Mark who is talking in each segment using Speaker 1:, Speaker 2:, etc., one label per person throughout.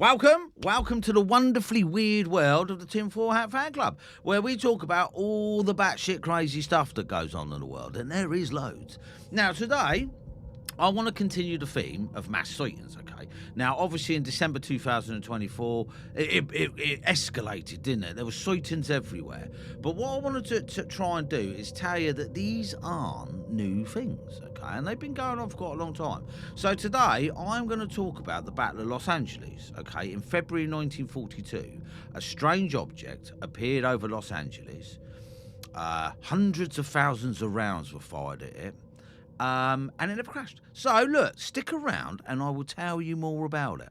Speaker 1: Welcome to the wonderfully weird world of the Tinfoil Hat Fan Club, where we talk about all the batshit crazy stuff that goes on in the world, and there is loads. Now, today, I want to continue the theme of mass sightings, okay? Now, obviously, in December 2024, it escalated, didn't it? There were sightings everywhere. But what I wanted to try and do is tell you that these aren't new things, okay? And they've been going on for quite a long time. So today, I'm going to talk about the Battle of Los Angeles, okay? In February 1942, a strange object appeared over Los Angeles. Hundreds of thousands of rounds were fired at it. And it never crashed. So, look, stick around and I will tell you more about it.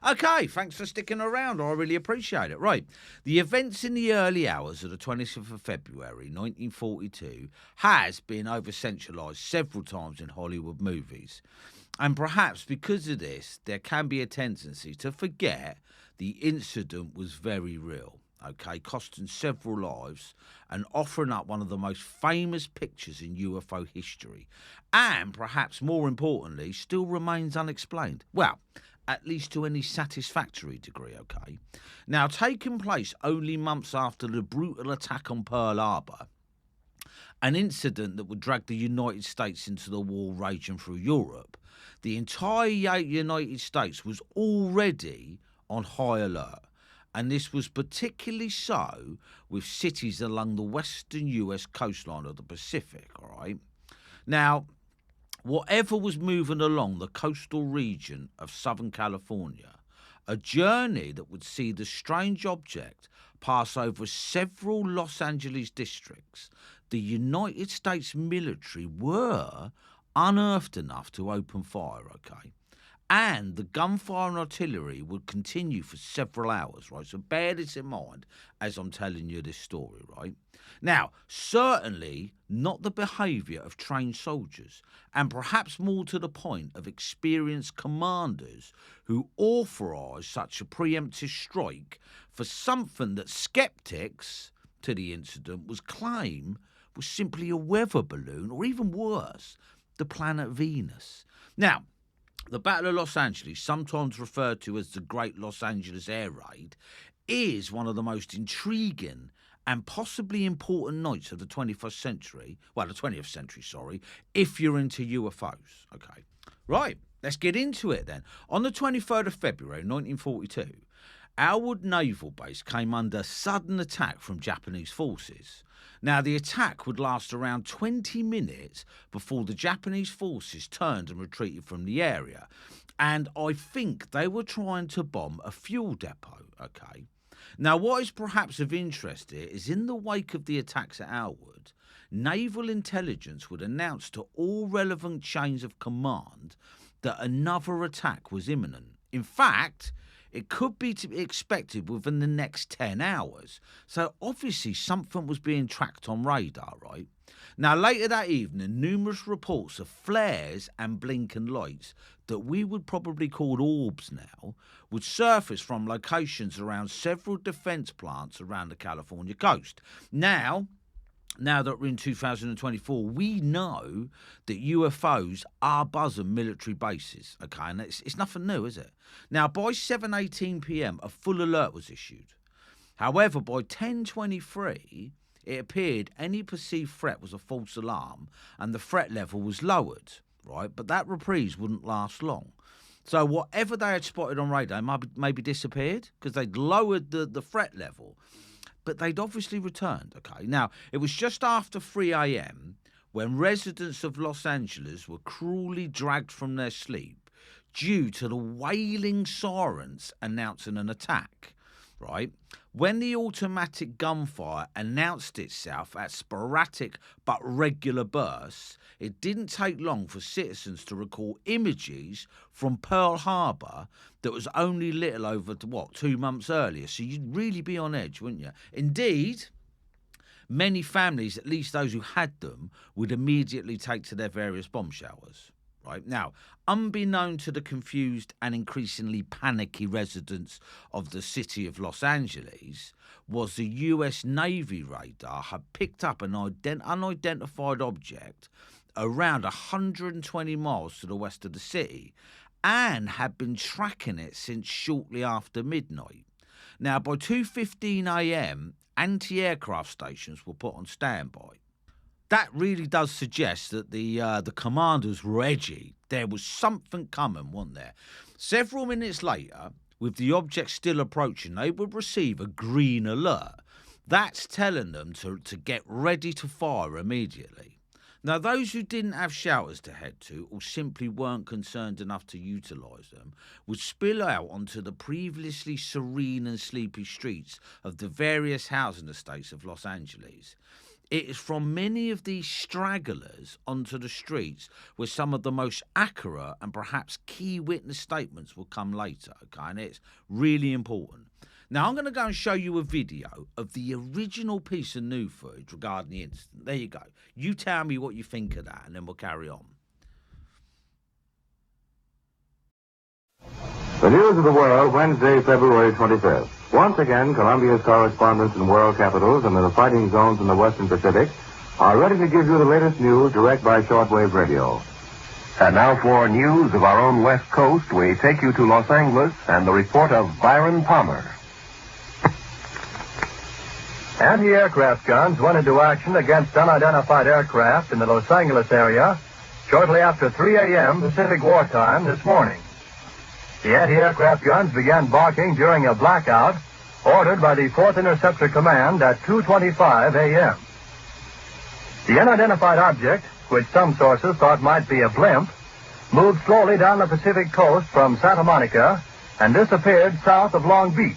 Speaker 1: Okay, thanks for sticking around. I really appreciate it. Right, the events in the early hours of the 25th of February 1942 has been over-sensationalised several times in Hollywood movies. And perhaps because of this, there can be a tendency to forget the incident was very real, okay, costing several lives and offering up one of the most famous pictures in UFO history. And perhaps more importantly, still remains unexplained. Well, at least to any satisfactory degree, okay? Now, taking place only months after the brutal attack on Pearl Harbor, an incident that would drag the United States into the war raging through Europe, the entire United States was already on high alert. And this was particularly so with cities along the western US coastline of the Pacific, all right? Now, whatever was moving along the coastal region of Southern California, a journey that would see the strange object pass over several Los Angeles districts, the United States military were unearthed enough to open fire, okay? And the gunfire and artillery would continue for several hours, right? So bear this in mind as I'm telling you this story, right? Now, certainly not the behaviour of trained soldiers, and perhaps more to the point of experienced commanders who authorised such a preemptive strike for something that skeptics to the incident was claim was simply a weather balloon, or even worse, the planet Venus. Now, the Battle of Los Angeles, sometimes referred to as the Great Los Angeles Air Raid, is one of the most intriguing and possibly important nights of the 21st century, well, the 20th century, sorry, if you're into UFOs, okay? Right, let's get into it then. On the 23rd of February 1942, Alwood Naval Base came under sudden attack from Japanese forces. Now, the attack would last around 20 minutes before the Japanese forces turned and retreated from the area. And I think they were trying to bomb a fuel depot, okay? Now, what is perhaps of interest here is in the wake of the attacks at Alwood, naval intelligence would announce to all relevant chains of command that another attack was imminent. In fact, it could be to be expected within the next 10 hours. So obviously something was being tracked on radar, right? Now, later that evening, numerous reports of flares and blinking lights that we would probably call orbs now would surface from locations around several defence plants around the California coast. Now that we're in 2024, we know that UFOs are buzzing military bases, okay? And it's nothing new, is it? Now, by 7:18 p.m, a full alert was issued. However, by 10:23, it appeared any perceived threat was a false alarm and the threat level was lowered, right? But that reprise wouldn't last long. So whatever they had spotted on radar maybe disappeared because they'd lowered the threat level. But they'd obviously returned, okay? Now, it was just after 3 a.m. when residents of Los Angeles were cruelly dragged from their sleep due to the wailing sirens announcing an attack, right? When the automatic gunfire announced itself at sporadic but regular bursts, it didn't take long for citizens to recall images from Pearl Harbor that was only little over, 2 months earlier. So you'd really be on edge, wouldn't you? Indeed, Many families, at least those who had them, would immediately take to their various bomb showers. Right now, unbeknown to the confused and increasingly panicky residents of the city of Los Angeles, was the US Navy radar had picked up an unidentified object around 120 miles to the west of the city and had been tracking it since shortly after midnight. Now, by 2:15 a.m., anti-aircraft stations were put on standby. That really does suggest that the commanders were edgy. There was something coming, wasn't there? Several minutes later, with the object still approaching, they would receive a green alert. That's telling them to get ready to fire immediately. Now, those who didn't have shelters to head to or simply weren't concerned enough to utilise them would spill out onto the previously serene and sleepy streets of the various housing estates of Los Angeles. It is from many of these stragglers onto the streets where some of the most accurate and perhaps key witness statements will come later, okay? And it's really important. Now, I'm going to go and show you a video of the original piece of new footage regarding the incident. There you go. You tell me what you think of that, and then we'll carry on.
Speaker 2: The news of the world, Wednesday, February 25th. Once again, Columbia's correspondents in world capitals and in the fighting zones in the Western Pacific are ready to give you the latest news direct by shortwave radio.
Speaker 3: And now for news of our own West Coast, we take you to Los Angeles and the report of Byron Palmer.
Speaker 4: Anti-aircraft guns went into action against unidentified aircraft in the Los Angeles area shortly after 3 a.m. Pacific wartime this morning. The anti-aircraft guns began barking during a blackout ordered by the 4th Interceptor Command at 2:25 a.m. The unidentified object, which some sources thought might be a blimp, moved slowly down the Pacific coast from Santa Monica and disappeared south of Long Beach.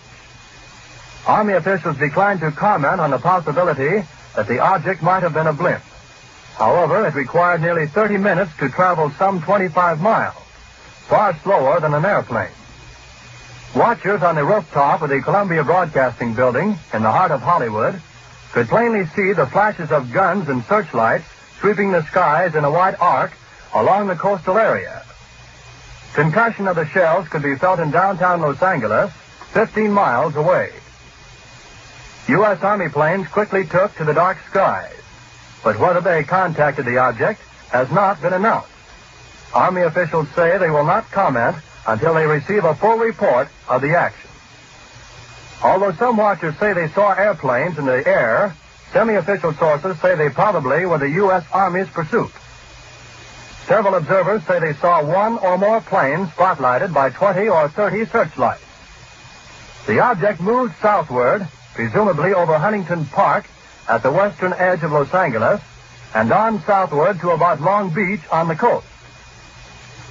Speaker 4: Army officials declined to comment on the possibility that the object might have been a blimp. However, it required nearly 30 minutes to travel some 25 miles, far slower than an airplane. Watchers on the rooftop of the Columbia Broadcasting Building in the heart of Hollywood could plainly see the flashes of guns and searchlights sweeping the skies in a wide arc along the coastal area. Concussion of the shells could be felt in downtown Los Angeles, 15 miles away. U.S. Army planes quickly took to the dark skies, but whether they contacted the object has not been announced. Army officials say they will not comment until they receive a full report of the action. Although some watchers say they saw airplanes in the air, semi-official sources say they probably were the U.S. Army's pursuit. Several observers say they saw one or more planes spotlighted by 20 or 30 searchlights. The object moved southward, presumably over Huntington Park at the western edge of Los Angeles, and on southward to about Long Beach on the coast.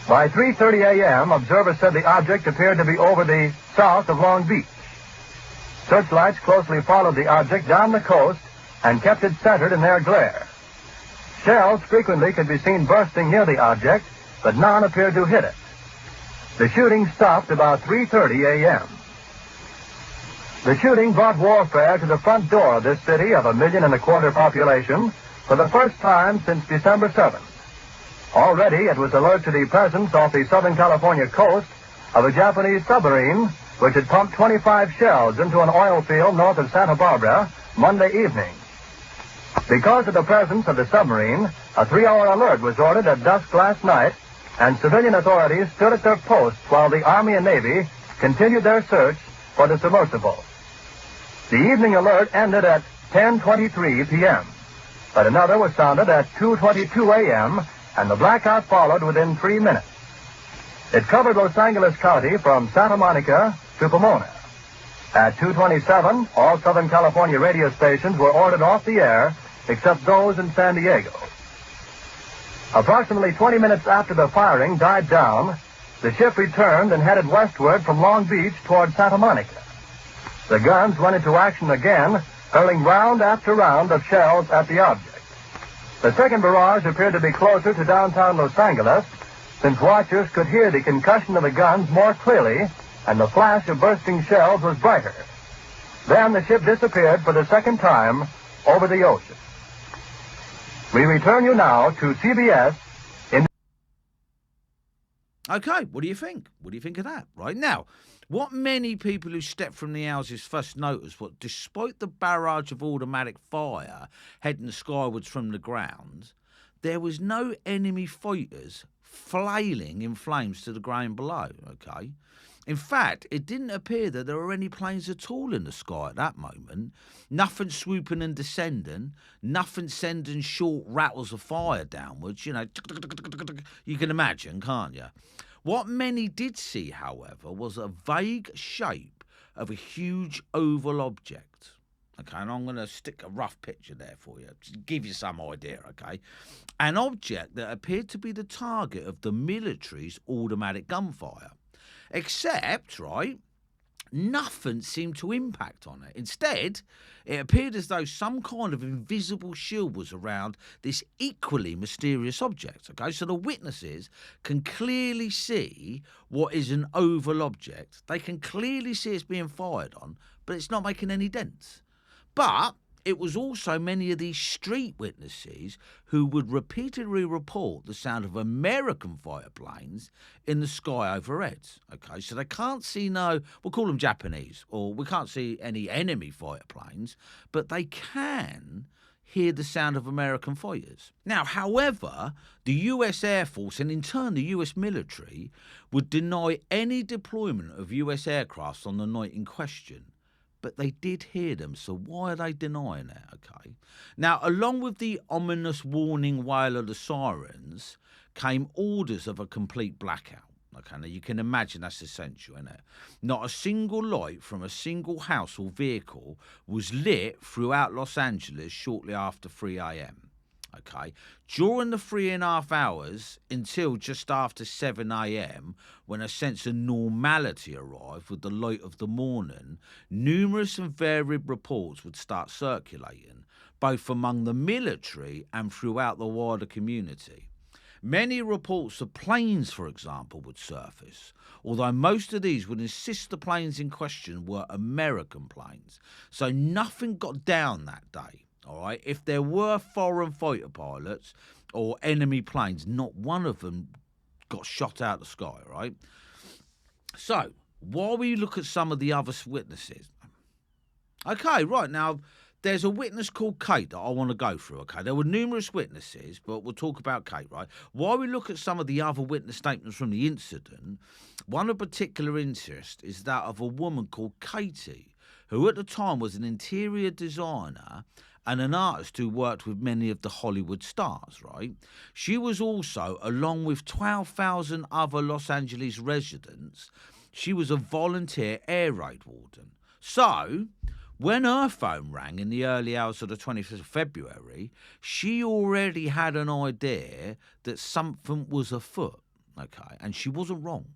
Speaker 4: By 3:30 a.m., observers said the object appeared to be over the south of Long Beach. Searchlights closely followed the object down the coast and kept it centered in their glare. Shells frequently could be seen bursting near the object, but none appeared to hit it. The shooting stopped about 3:30 a.m. The shooting brought warfare to the front door of this city of 1.25 million population for the first time since December 7th. Already it was alert to the presence off the Southern California coast of a Japanese submarine which had pumped 25 shells into an oil field north of Santa Barbara Monday evening. Because of the presence of the submarine, a 3-hour alert was ordered at dusk last night, and civilian authorities stood at their posts while the Army and Navy continued their search for the submersible. The evening alert ended at 10:23 p.m., but another was sounded at 2:22 a.m., and the blackout followed within 3 minutes. It covered Los Angeles County from Santa Monica to Pomona. At 2:27, all Southern California radio stations were ordered off the air, except those in San Diego. Approximately 20 minutes after the firing died down, the ship returned and headed westward from Long Beach toward Santa Monica. The guns went into action again, hurling round after round of shells at the object. The second barrage appeared to be closer to downtown Los Angeles, since watchers could hear the concussion of the guns more clearly, and the flash of bursting shells was brighter. Then the ship disappeared for the second time, over the ocean. We return you now to CBS in...
Speaker 1: Okay, what do you think? What do you think of that? Right now, what many people who stepped from the houses first noticed was, despite the barrage of automatic fire heading skywards from the ground, there was no enemy fighters flailing in flames to the ground below, okay? In fact, it didn't appear that there were any planes at all in the sky at that moment. Nothing swooping and descending, nothing sending short rattles of fire downwards, you know. You can imagine, can't you? What many did see, however, was a vague shape of a huge oval object. Okay, and I'm going to stick a rough picture there for you, to give you some idea, okay? An object that appeared to be the target of the military's automatic gunfire. Except, right, nothing seemed to impact on it. Instead, it appeared as though some kind of invisible shield was around this equally mysterious object, okay? So the witnesses can clearly see what is an oval object. They can clearly see it's being fired on, but it's not making any dents. But it was also many of these street witnesses who would repeatedly report the sound of American fighter planes in the sky overhead. Okay, so they can't see we'll call them Japanese, or we can't see any enemy fighter planes, but they can hear the sound of American fighters. Now, however, the US Air Force and in turn the US military would deny any deployment of US aircraft on the night in question. But they did hear them, so why are they denying it, okay? Now, along with the ominous warning wail of the sirens came orders of a complete blackout. Okay, now you can imagine that's essential, isn't it? Not a single light from a single house or vehicle was lit throughout Los Angeles shortly after 3 a.m. Okay, during the 3.5 hours until just after 7 a.m, when a sense of normality arrived with the light of the morning, numerous and varied reports would start circulating, both among the military and throughout the wider community. Many reports of planes, for example, would surface, although most of these would insist the planes in question were American planes, so nothing got down that day. All right, if there were foreign fighter pilots or enemy planes, not one of them got shot out of the sky, right? So, while we look at some of the other witnesses. Okay, right, now, there's a witness called Kate that I want to go through, okay? There were numerous witnesses, but we'll talk about Kate, right? While we look at some of the other witness statements from the incident, one of particular interest is that of a woman called Katie, who at the time was an interior designer and an artist who worked with many of the Hollywood stars, right? She was also, along with 12,000 other Los Angeles residents, she was a volunteer air raid warden. So, when her phone rang in the early hours of the 25th of February, she already had an idea that something was afoot, okay? And she wasn't wrong.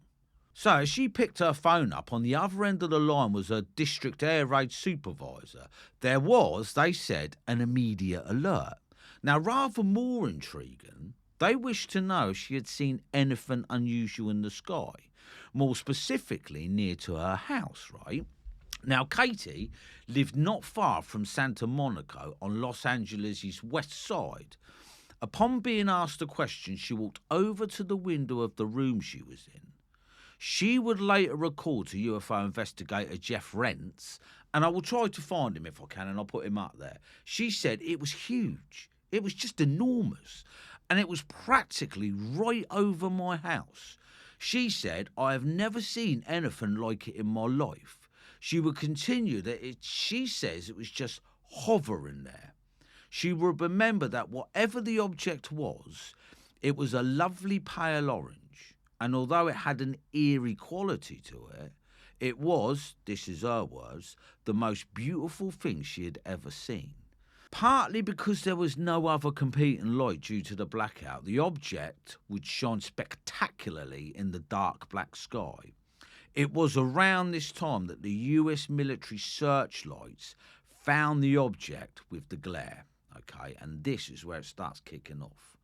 Speaker 1: So as she picked her phone up, on the other end of the line was a district air raid supervisor. There was, they said, an immediate alert. Now, rather more intriguing, they wished to know if she had seen anything unusual in the sky, more specifically near to her house, right? Now, Katie lived not far from Santa Monica on Los Angeles' west side. Upon being asked a question, she walked over to the window of the room she was in. She would later recall to UFO investigator Jeff Rentz, and I will try to find him if I can, and I'll put him up there. She said it was huge. It was just enormous, and it was practically right over my house. She said, I have never seen anything like it in my life. She would continue that she says it was just hovering there. She would remember that whatever the object was, it was a lovely pale orange. And although it had an eerie quality to it, it was, this is her words, the most beautiful thing she had ever seen. Partly because there was no other competing light due to the blackout, the object would shine spectacularly in the dark black sky. It was around this time that the US military searchlights found the object with the glare, okay? And this is where it starts kicking off.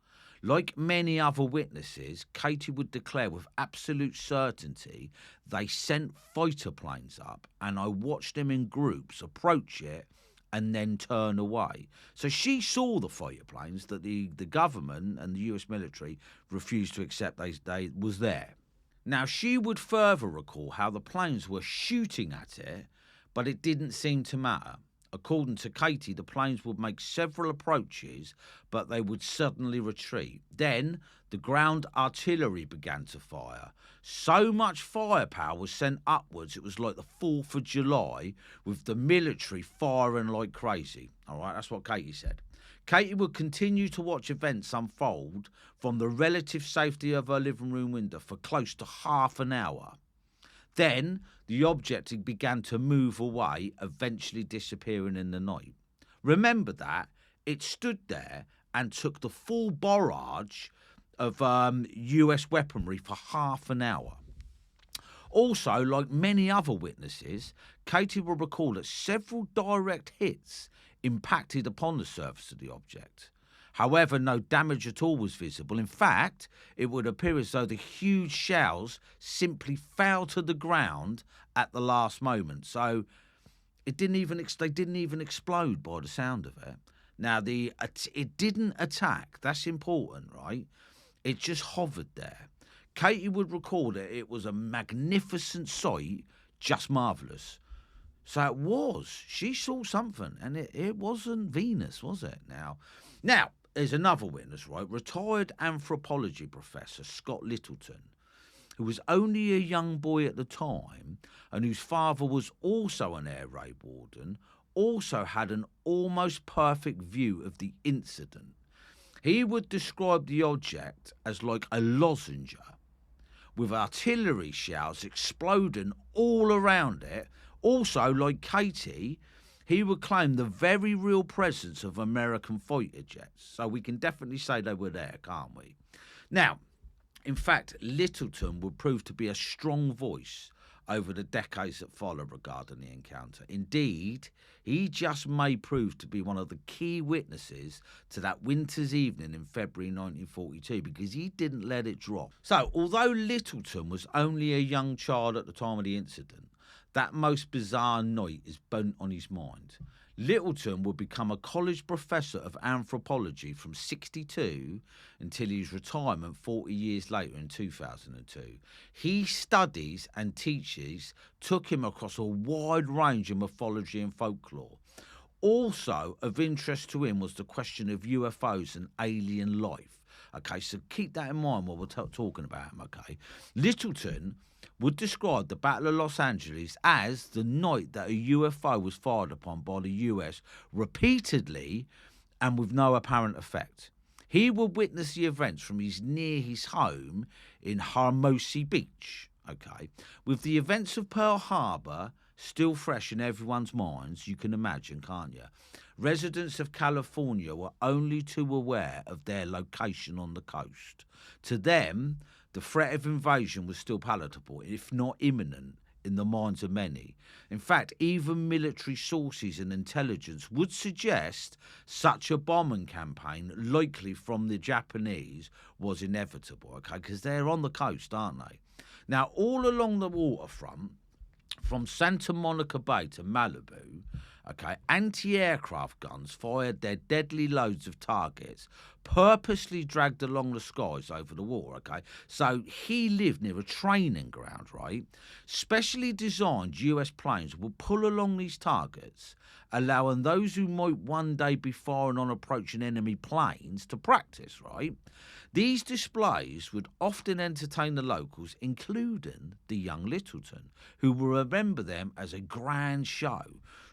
Speaker 1: Like many other witnesses, Katie would declare with absolute certainty they sent fighter planes up, and I watched them in groups approach it and then turn away. So she saw the fighter planes that the government and the US military refused to accept they was there. Now, she would further recall how the planes were shooting at it, but it didn't seem to matter. According to Katie, the planes would make several approaches, but they would suddenly retreat. Then the ground artillery began to fire. So much firepower was sent upwards, it was like the 4th of July, with the military firing like crazy. All right, that's what Katie said. Katie would continue to watch events unfold from the relative safety of her living room window for close to half an hour. Then the object began to move away, eventually disappearing in the night. Remember that it stood there and took the full barrage of US weaponry for half an hour. Also, like many other witnesses, Katie will recall that several direct hits impacted upon the surface of the object. However, no damage at all was visible. In fact, it would appear as though the huge shells simply fell to the ground at the last moment. So they didn't even explode by the sound of it. Now, it didn't attack. That's important, right? It just hovered there. Katie would recall that it was a magnificent sight, just marvellous. So it was. She saw something, and it wasn't Venus, was it? Now, there's another witness, right? Retired anthropology professor Scott Littleton, who was only a young boy at the time and whose father was also an air raid warden, also had an almost perfect view of the incident. He would describe the object as like a lozenge, with artillery shells exploding all around it. Also, like Katie, he would claim the very real presence of American fighter jets. So we can definitely say they were there, can't we? Now, in fact, Littleton would prove to be a strong voice over the decades that followed regarding the encounter. Indeed, he just may prove to be one of the key witnesses to that winter's evening in February 1942, because he didn't let it drop. So, although Littleton was only a young child at the time of the incident, that most bizarre night is burnt on his mind. Littleton would become a college professor of anthropology from 1962 until his retirement 40 years later in 2002. His studies and teachings took him across a wide range of mythology and folklore. Also of interest to him was the question of UFOs and alien life. Okay, so keep that in mind while we're talking about him, okay? Littleton would describe the Battle of Los Angeles as the night that a UFO was fired upon by the US repeatedly and with no apparent effect. He would witness the events from near his home in Hermosa Beach, okay? With the events of Pearl Harbor still fresh in everyone's minds, you can imagine, can't you? Residents of California were only too aware of their location on the coast. To them, the threat of invasion was still palatable, if not imminent, in the minds of many. In fact, even military sources and intelligence would suggest such a bombing campaign, likely from the Japanese, was inevitable, okay? Because they're on the coast, aren't they? Now, all along the waterfront, from Santa Monica Bay to Malibu, okay, anti-aircraft guns fired their deadly loads of targets, purposely dragged along the skies over the water, okay? So he lived near a training ground, right? Specially designed US planes would pull along these targets, allowing those who might one day be firing on approaching enemy planes to practice, right? These displays would often entertain the locals, including the young Littleton, who will remember them as a grand show,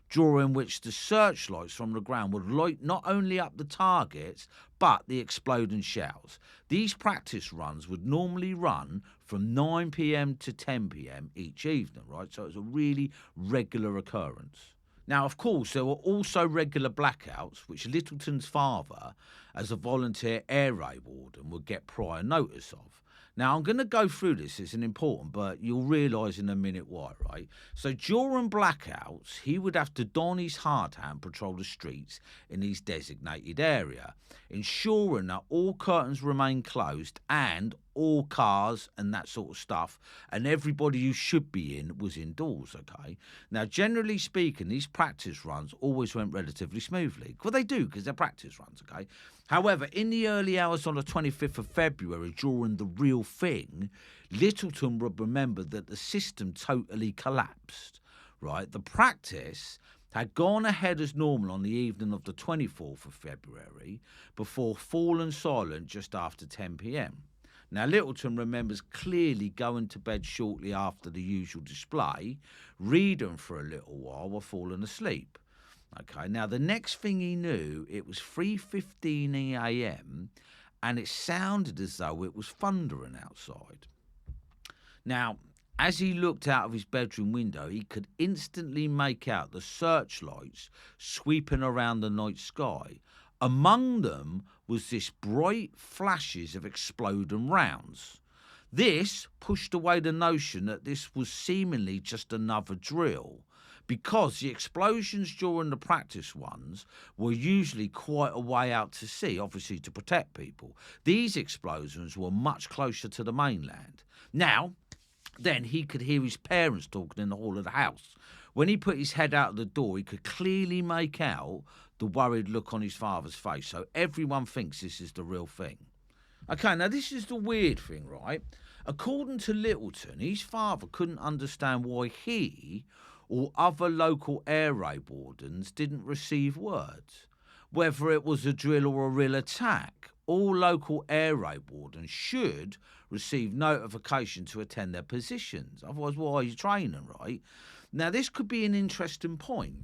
Speaker 1: during which the searchlights from the ground would light not only up the targets, but the exploding shells. These practice runs would normally run from 9 p.m. to 10 p.m. each evening, right? So it's a really regular occurrence. Now, of course, there were also regular blackouts, which Littleton's father, as a volunteer air raid warden, would get prior notice of. Now, I'm going to go through this. It's important, but you'll realise in a minute why, right? So during blackouts, he would have to don his hard hat and patrol the streets in his designated area, ensuring that all curtains remain closed and all cars and that sort of stuff, and everybody who should be in was indoors, okay? Now, generally speaking, these practice runs always went relatively smoothly. Well, they do, because they're practice runs, okay? However, in the early hours on the 25th of February, during the real thing, Littleton would remember that the system totally collapsed, right? The practice had gone ahead as normal on the evening of the 24th of February before falling silent just after 10 p.m. Now, Littleton remembers clearly going to bed shortly after the usual display, reading for a little while falling asleep. Okay, now the next thing he knew, it was 3:15 a.m. and it sounded as though it was thundering outside. Now, as he looked out of his bedroom window, he could instantly make out the searchlights sweeping around the night sky. Among them was this bright flashes of exploding rounds. This pushed away the notion that this was seemingly just another drill, because the explosions during the practice ones were usually quite a way out to sea, obviously to protect people. These explosions were much closer to the mainland. Now, then he could hear his parents talking in the hall of the house. When he put his head out of the door, he could clearly make out the worried look on his father's face. So everyone thinks this is the real thing. Okay, now this is the weird thing, right? According to Littleton, his father couldn't understand why he or other local air raid wardens didn't receive words. Whether it was a drill or a real attack, all local air raid wardens should receive notification to attend their positions. Otherwise, why are you training, right? Now, this could be an interesting point.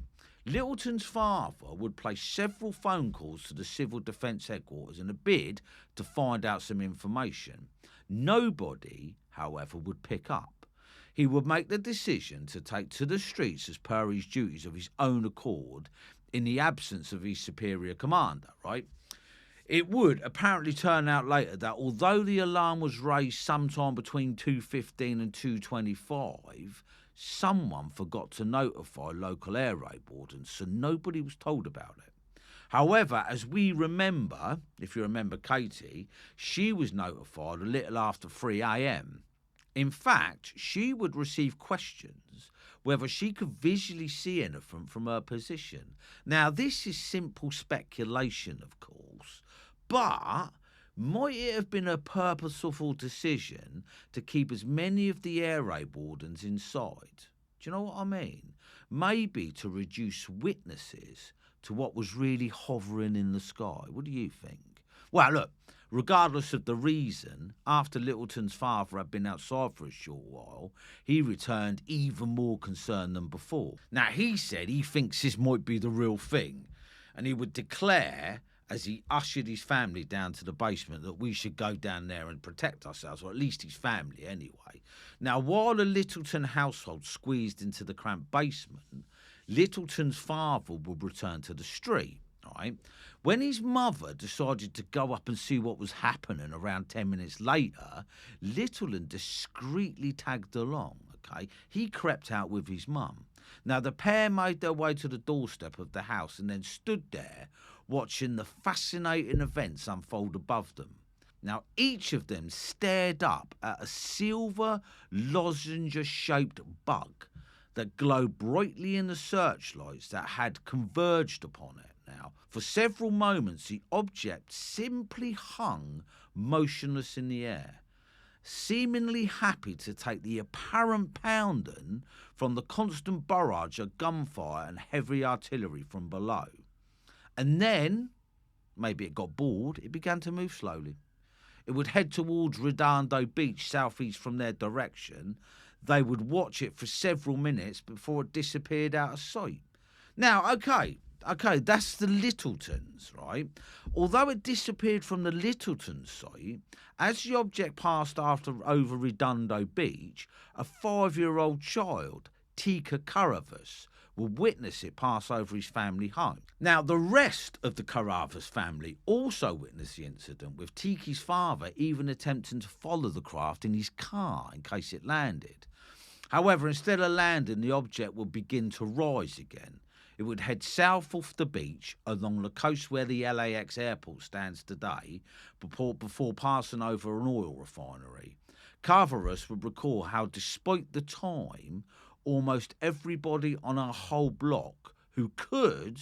Speaker 1: Littleton's father would place several phone calls to the Civil Defence Headquarters in a bid to find out some information. Nobody, however, would pick up. He would make the decision to take to the streets as per his duties of his own accord in the absence of his superior commander, right? It would apparently turn out later that although the alarm was raised sometime between 2:15 and 2:25, someone forgot to notify local air raid wardens, so nobody was told about it. However, as we remember, if you remember Katie, she was notified a little after 3 a.m. In fact, she would receive questions whether she could visually see anything from her position. Now, this is simple speculation, of course, but might it have been a purposeful decision to keep as many of the air raid wardens inside? Do you know what I mean? Maybe to reduce witnesses to what was really hovering in the sky. What do you think? Well, look, regardless of the reason, after Littleton's father had been outside for a short while, he returned even more concerned than before. Now, he said he thinks this might be the real thing, and he would declare, as he ushered his family down to the basement, that we should go down there and protect ourselves, or at least his family anyway. Now, while the Littleton household squeezed into the cramped basement, Littleton's father would return to the street. Right? When his mother decided to go up and see what was happening around 10 minutes later, Littleton discreetly tagged along. Okay, he crept out with his mum. Now, the pair made their way to the doorstep of the house and then stood there watching the fascinating events unfold above them. Now, each of them stared up at a silver lozenge-shaped bug that glowed brightly in the searchlights that had converged upon it. Now, for several moments, the object simply hung motionless in the air, seemingly happy to take the apparent pounding from the constant barrage of gunfire and heavy artillery from below. And then, maybe it got bored, it began to move slowly. It would head towards Redondo Beach, southeast from their direction. They would watch it for several minutes before it disappeared out of sight. Now, okay, that's the Littletons, right? Although it disappeared from the Littleton site, as the object passed over Redondo Beach, a 5-year-old child, Tika Caravas, would witness it pass over his family home. Now, the rest of the Caravas family also witnessed the incident, with Tiki's father even attempting to follow the craft in his car in case it landed. However, instead of landing, the object would begin to rise again. It would head south off the beach along the coast where the LAX airport stands today before passing over an oil refinery. Carvarus would recall how, despite the time, almost everybody on our whole block who could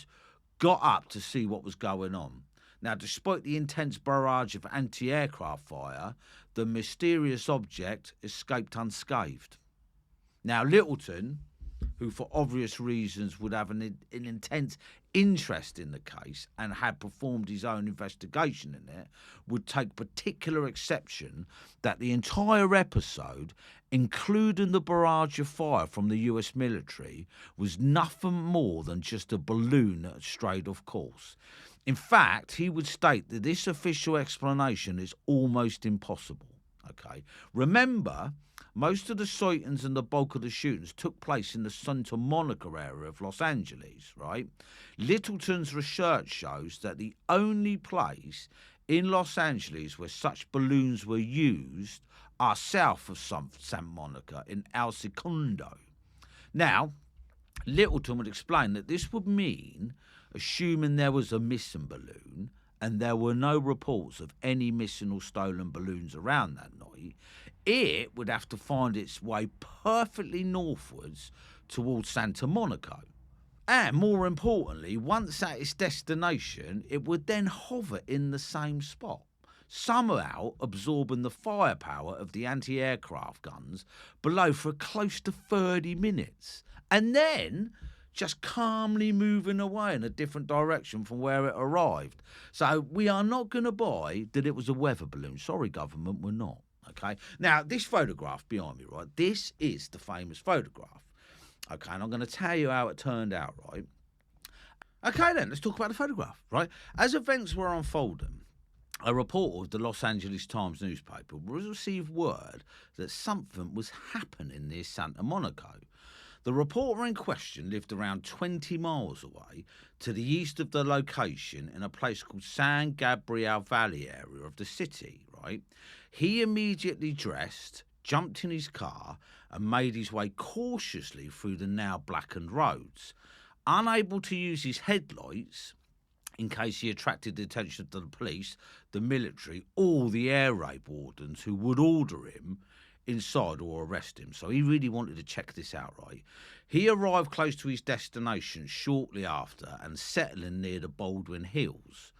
Speaker 1: got up to see what was going on. Now, despite the intense barrage of anti-aircraft fire, the mysterious object escaped unscathed. Now, Littleton, who for obvious reasons would have an intense interest in the case and had performed his own investigation in it, would take particular exception that the entire episode, including the barrage of fire from the US military, was nothing more than just a balloon that had strayed off course. In fact, he would state that this official explanation is almost impossible. Okay, remember, most of the sightings and the bulk of the shootings took place in the Santa Monica area of Los Angeles, right? Littleton's research shows that the only place in Los Angeles where such balloons were used are south of Santa Monica in El Segundo. Now, Littleton would explain that this would mean, assuming there was a missing balloon, and there were no reports of any missing or stolen balloons around that night, it would have to find its way perfectly northwards towards Santa Monica. And more importantly, once at its destination, it would then hover in the same spot, somehow absorbing the firepower of the anti-aircraft guns below for close to 30 minutes, and then just calmly moving away in a different direction from where it arrived. So we are not going to buy that it was a weather balloon. Sorry, government, we're not. Okay. Now, this photograph behind me, right, this is the famous photograph. Okay, and I'm going to tell you how it turned out, right? Okay, then, let's talk about the photograph, right? As events were unfolding, a reporter of the Los Angeles Times newspaper received word that something was happening near Santa Monica. The reporter in question lived around 20 miles away to the east of the location in a place called San Gabriel Valley area of the city, right? He immediately dressed, jumped in his car and made his way cautiously through the now blackened roads. Unable to use his headlights in case he attracted the attention of the police, the military, or the air raid wardens who would order him inside or arrest him. So he really wanted to check this out, right? He arrived close to his destination shortly after and settling near the Baldwin Hills.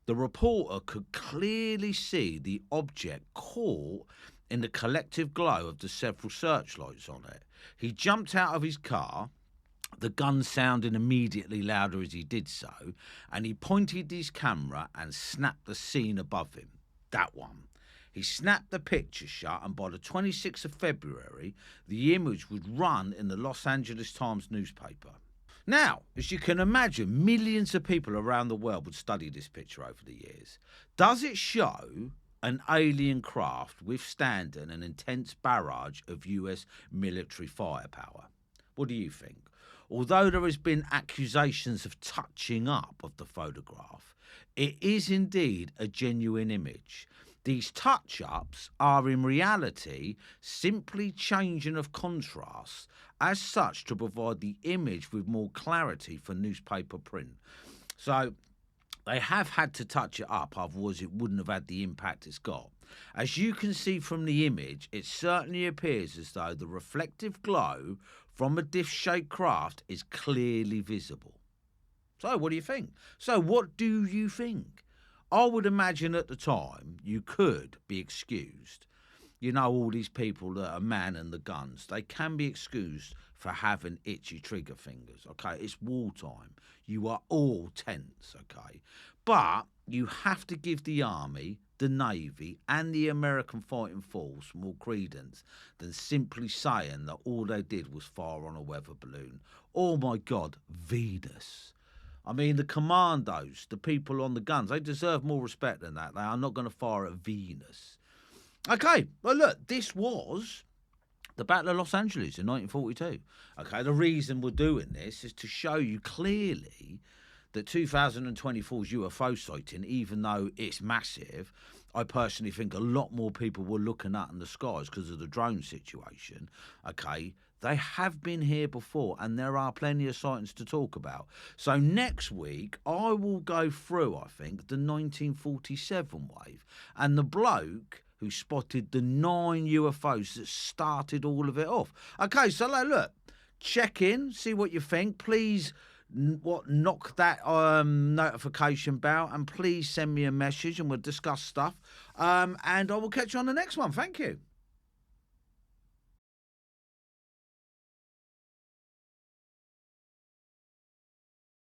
Speaker 1: The reporter could clearly see the object caught in the collective glow of the several searchlights on it. He jumped out of his car, the gun sounding immediately louder as he did so, and he pointed his camera and snapped the scene above him. That one. He snapped the picture shut, and by the 26th of February, the image would run in the Los Angeles Times newspaper. Now, as you can imagine, millions of people around the world would study this picture over the years. Does it show an alien craft withstanding an intense barrage of US military firepower? What do you think? Although there has been accusations of touching up of the photograph, it is indeed a genuine image. These touch-ups are in reality simply changing of contrast as such to provide the image with more clarity for newspaper print. So they have had to touch it up, otherwise it wouldn't have had the impact it's got. As you can see from the image, it certainly appears as though the reflective glow from a disc-shaped craft is clearly visible. So what do you think? So what do you think? I would imagine at the time you could be excused. You know, all these people that are manning the guns, they can be excused for having itchy trigger fingers, okay? It's wartime. You are all tense, okay? But you have to give the Army, the Navy and the American Fighting Force more credence than simply saying that all they did was fire on a weather balloon. Oh, my God, Venus. I mean, the commandos, the people on the guns, they deserve more respect than that. They are not going to fire at Venus. Okay, well, look, this was The Battle of Los Angeles in 1942. Okay, the reason we're doing this is to show you clearly that 2024's UFO sighting, even though it's massive, I personally think a lot more people were looking up in the skies because of the drone situation. Okay, they have been here before, and there are plenty of sightings to talk about. So next week, I will go through, I think, the 1947 wave, and the bloke who spotted the 9 UFOs that started all of it off. Okay, so look, check in, see what you think. Please knock that notification bell, and please send me a message and we'll discuss stuff. And I will catch you on the next one. Thank you.